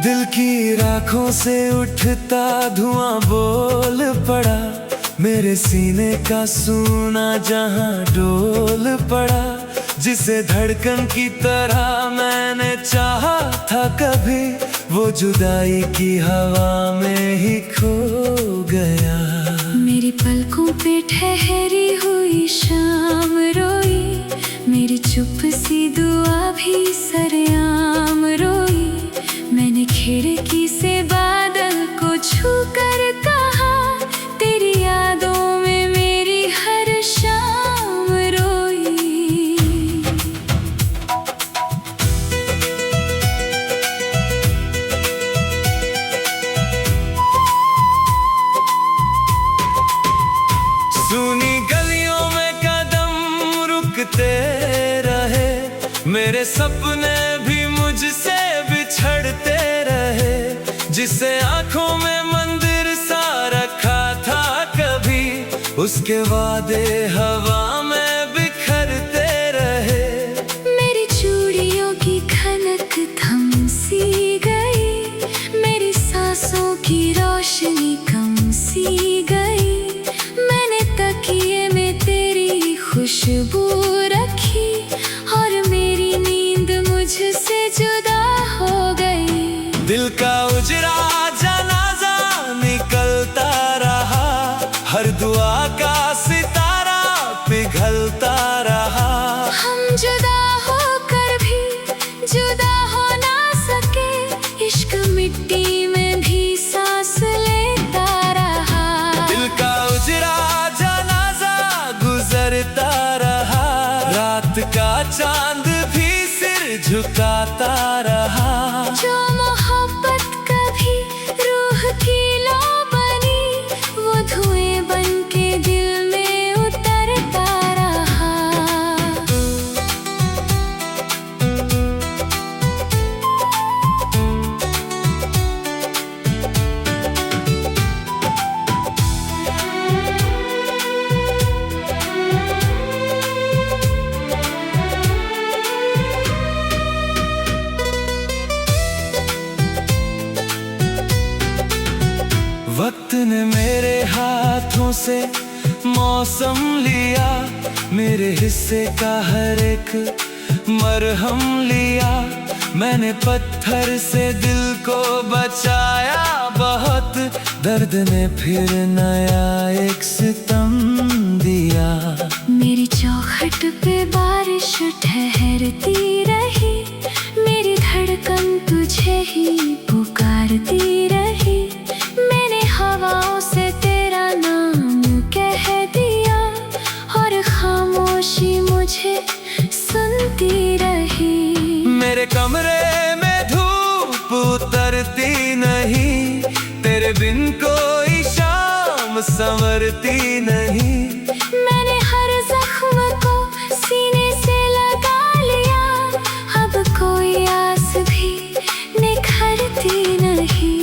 दिल की राखों से उठता धुआं बोल पड़ा, मेरे सीने का सूना जहां डोल पड़ा। जिसे धड़कन की तरह मैंने चाहा था कभी, वो जुदाई की हवा में ही खो गया। मेरी पलकों पे ठहरी हुई शाम रोई, मेरी चुप सी दुआ भी सरेआम रोई। मैंने खिड़की से बादल को छू कर कहा, तेरी यादों में मेरी हर शाम रोई। सुनी गलियों में कदम रुकते रहे, मेरे सपने भी मुझसे बिछड़ते रहे। जिसे आंखों में मंदिर सा रखा था कभी, उसके वादे हवा में बिखरते रहे। मेरी चूड़ियों की खनक थम सी गई, मेरी सांसों की रोशनी कम सी गई। मैंने तकिए में तेरी खुशबू रखी, और मेरी नींद मुझसे जुदा हो गई। दिल का उजरा जनाजा निकलता रहा, हर दुआ का सितारा पिघलता रहा। हम जुदा होकर भी जुदा हो ना सके, इश्क मिट्टी में भी सांस लेता रहा। दिल का उजरा जनाजा गुजरता रहा, रात का चांद भी सिर झुकाता रहा। जो मोहब्बत कभी रूह की लो बनी, वो धुएं बन के दिल में उतरता रहा। वक्त ने मेरे हाथों से मौसम लिया, मेरे हिस्से का हर एक मरहम लिया। मैंने पत्थर से दिल को बचाया बहुत, दर्द ने फिर नया एक सितम दिया। मेरी चौखट पे बारिश ठहरती रही, मेरी धड़कन तुझे ही पुकारती रही। मैंने हवाओं से तेरा नाम कह दिया, और खामोशी मुझे सुनती रही। मेरे कमरे में धूप उतरती नहीं, तेरे बिन कोई शाम संवरती नहीं। मैंने हर जख्म को सीने से लगा लिया, अब कोई आस भी निखरती नहीं।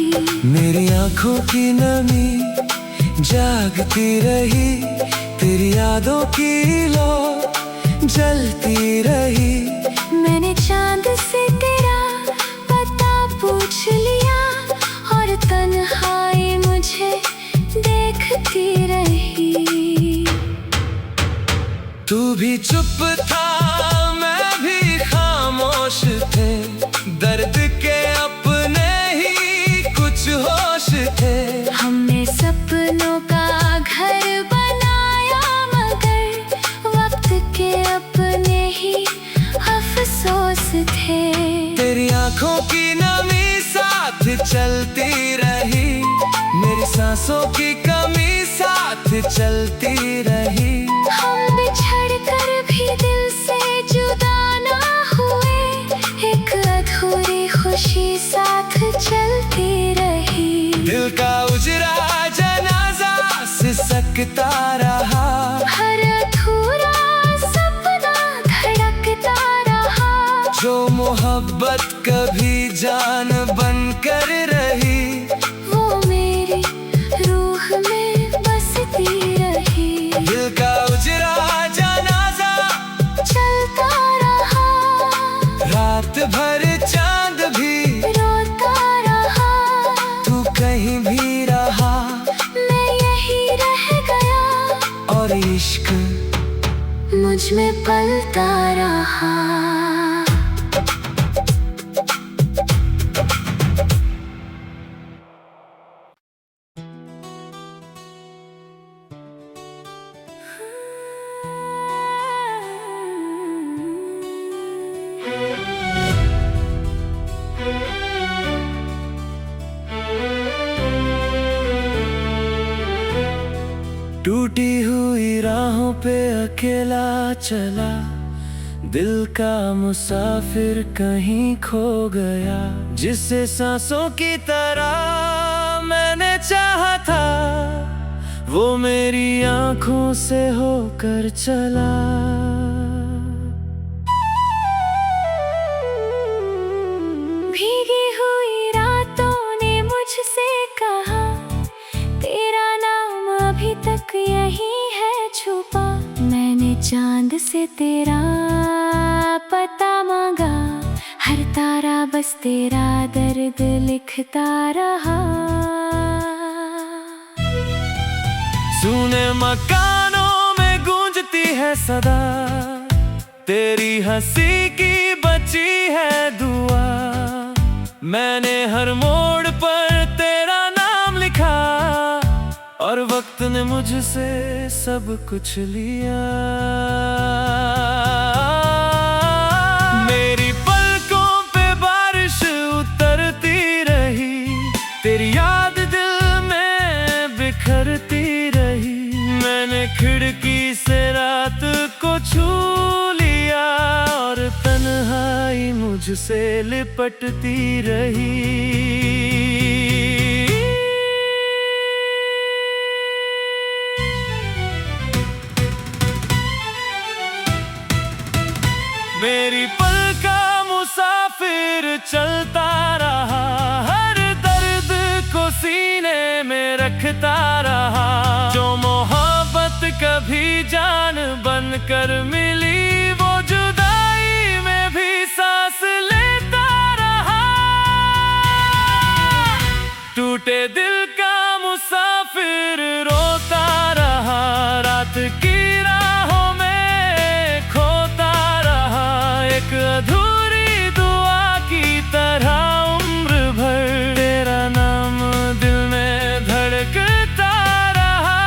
मेरी आंखों की नमी जागती रही, तेरी यादों की लो जलती रही। मैंने चांद से तेरा पता पूछ लिया, और तन्हाई मुझे देखती रही। तू भी चुप था, मैं भी खामोश थे, दर्द के अपने ही कुछ होश थे। हमने सपनों का घर बनाया, मगर वक्त के अपने ही अफसोस थे। तेरी आंखों की नमी साथ चलती रही, मेरी सांसों की कमी साथ साथ चलती रही। हम बिछड़ कर भी दिल से जुदा ना हुए, एक अधूरी खुशी साथ चलती रही। दिल का उजरा जनाजा सिसकता रहा, हर अधूरा सपना धड़कता रहा। जो मोहब्बत कभी जान बनकर रही, वो मेरी रूह में बसती रही। दिल का उजरा जनाजा चलता रहा, रात भर चांद भी रोता रहा। तू कहीं भी रहा, मैं यही रह गया, और इश्क मुझ में पलता रहा। टूटी हुई राहों पे अकेला चला, दिल का मुसाफिर कहीं खो गया। जिसे सांसों की तरह मैंने चाहा था, वो मेरी आंखों से होकर चला। भीगी हुई रातों ने मुझसे कहा, तेरा नाम अभी तक यहीं है छुपा। मैंने चांद से तेरा पता मांगा, हर तारा बस तेरा दर्द लिखता रहा। सुने मकानों में गूंजती है सदा, तेरी हंसी की बची है दुआ। मैंने हर मोड़ पर तेरा नाम लिखा, और वक्त ने मुझसे सब कुछ लिया। मेरी पलकों पे बारिश उतरती रही, तेरी याद दिल में बिखरती रही। मैंने खिड़की से रात को छू लिया, और तन्हाई मुझसे लिपटती रही। मेरी पल का मुसाफिर चलता रहा, हर दर्द को सीने में रखता रहा। जो मोहब्बत कभी जान बनकर मिली, वो जुदाई में भी सांस लेता रहा। टूटे दिल का मुसाफिर रोता रहा, रात की राहों में खोता रहा। एक अधूरी दुआ की तरह उम्र भर तेरा नाम दिल में धड़कता रहा।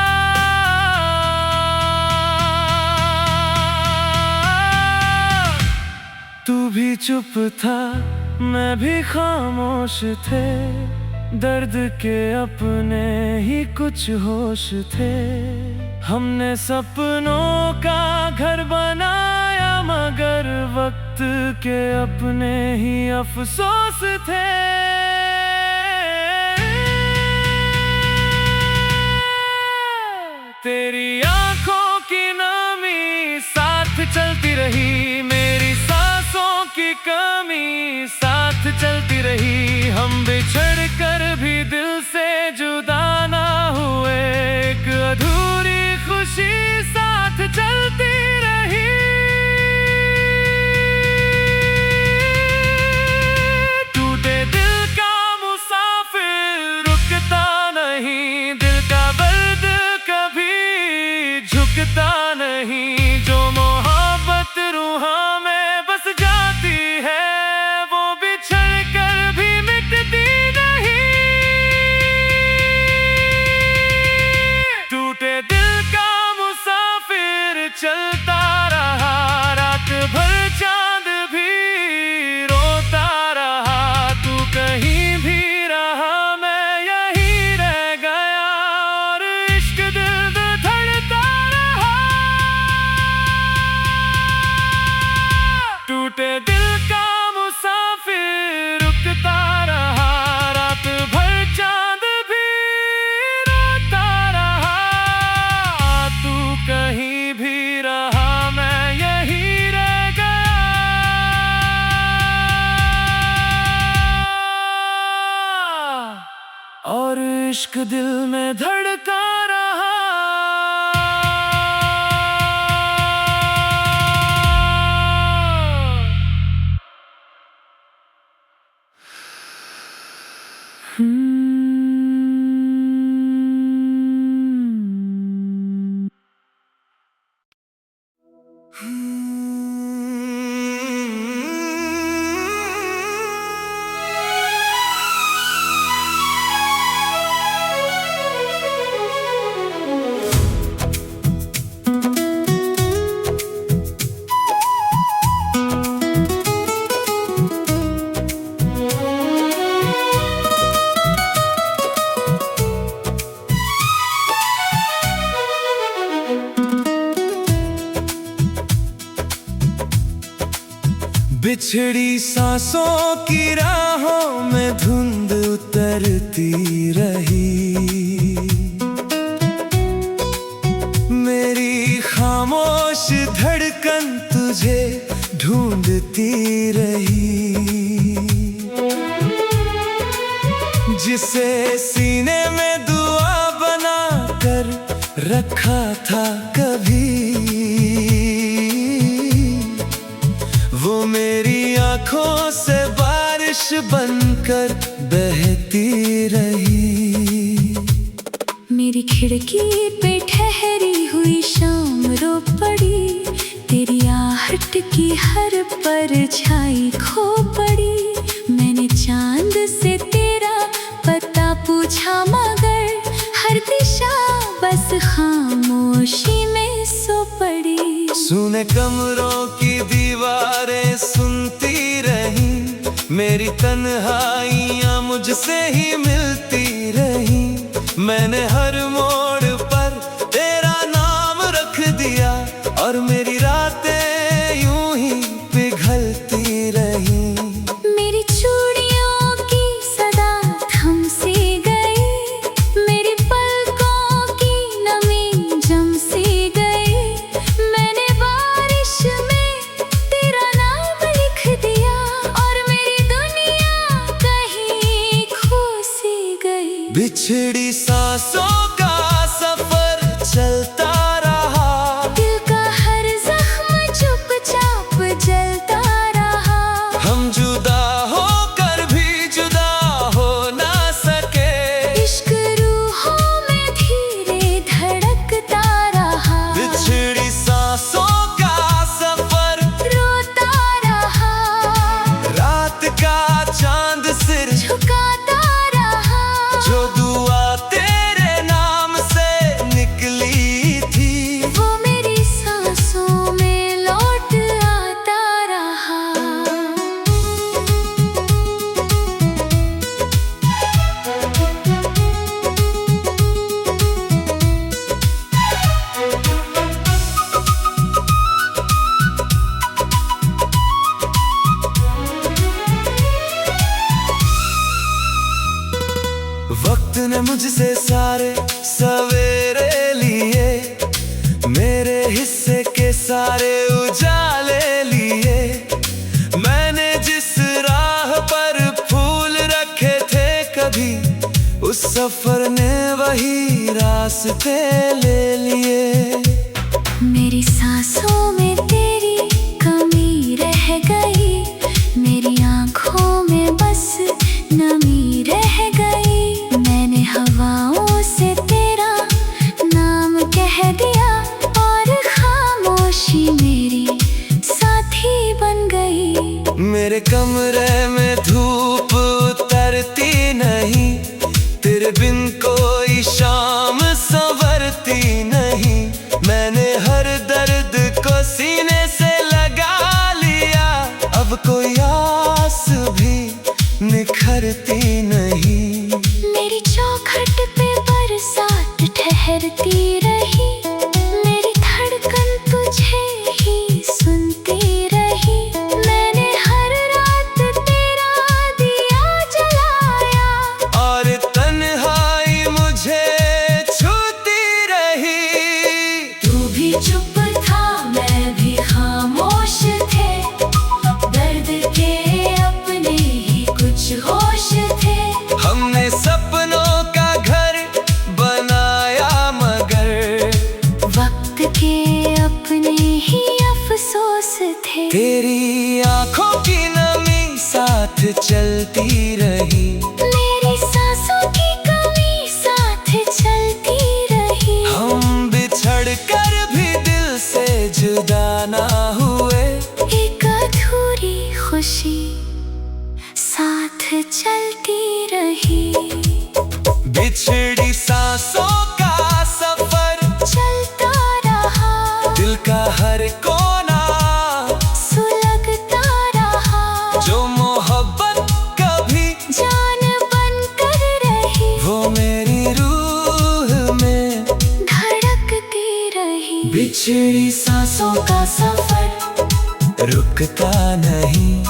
तू भी चुप था, मैं भी खामोश थे, दर्द के अपने ही कुछ होश थे। हमने सपनों का घर बनाया, मगर वक्त के अपने ही अफसोस थे। तेरी आंखों की नमी साथ चलती रही, मेरी सांसों की कमी साथ चलती रही। हम बिछड़ कर भी दिल से जुदा ना हुए, एक अधूरी खुशी साथ चलती रही। टूटे दिल का मुसाफिर रुकता नहीं, दिल का दर्द कभी झुकता नहीं। जो मोहब्बत रूहां में बस जाती है, वो बिछड़ कर भी मिटती नहीं। इश्क दिल में धड़का रहा। बिछड़ी सांसों की राहों में धुंध उतरती रही, मेरी खामोश धड़कन तुझे ढूंढती रही। जिसे सीने में दुआ बना कर रखा था कभी, वो मेरी आंखों से बारिश बनकर बहती रही। मेरी खिड़की पे ठहरी हुई शाम रो पड़ी, तेरी आहट की हर परछाई खो पड़ी। मैंने चांद से तेरा पता पूछा मगर हर दिशा बस खामोशी में सो पड़ी। सुने कमरों की दीवारें सुनती रही, मेरी तन्हाइयां मुझसे ही मिलती रही। मैंने हर मोड़ पर तेरा नाम रख दिया और मेरी रातें यूं ही पिघलती रही। मेरी चूड़ियों की सदा थम सी गई, मेरी पलकों की नमी जम सी गई। मैंने बारिश में तेरा नाम लिख दिया और मेरी दुनिया कहीं खो सी गई। बिछड़ी सांसों का सफर चलता रहा, दिल का हर जख्म चुपचाप जलता रहा। हम जुदा होकर भी जुदा हो ना सके, इश्क रूहों में धीरे धड़कता रहा। बिछड़ी सांसों का सफर रोता रहा, रात का चांद सिर झुकाता रहा। जो दुआ तेरे नाम से निकली थी, वो मेरी सांसों में लौट आता रहा। वक्त ने मुझसे सारे सवेरे लिए, मेरे हिस्से के सारे उजाले लिए। मैंने जिस राह पर फूल रखे थे कभी, उस सफर ने वही रास्ते ले लिए। मेरी सांसों में तेरी कमी रह गई, मेरी आंखों में बस नमी रह गई। मैंने हवाओं से तेरा नाम कह दिया और खामोशी मेरी साथी बन गई। मेरे कमरे में धूप उतरती नहीं, तेरे बिन कोई शाम संवरती नहीं। मैंने हर दर्द को सीने से लगा लिया, अब कोई आस भी निखरती नहीं। मेरी चौखट पे बरसात ठहरती रही, मेरी धड़कन तुझे ही सुनती रही। मैंने हर रात तेरा दिया जलाया और तन्हाई मुझे छूती रही। तू भी चुप था, मैं भी खामोश थे, दर्द के अपने ही कुछ होश थे। हमने सपनों का घर चलती रही। मेरी सांसों की कमी साथ चलती रही। हम बिछड़ कर भी दिल से जुदा ना हुए। एक अधूरी खुशी साथ चलती रही। बिछड़ी सांसों का सफर चलता रहा। दिल का हर कोना सुलगता रहा। जो मोहब्बत कभी जान बन कर रही। वो मेरी रूह में धड़कती रही। बिछड़ी सांसों का सफर रुकता नहीं।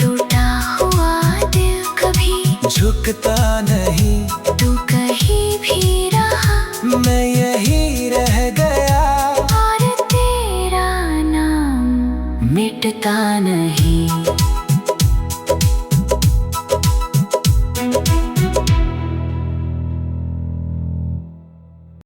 टूटा हुआ दिल कभी झुकता नहीं। तू कहीं भी रहा। मैं यही रह गया। और तेरा नाम मिटता नहीं।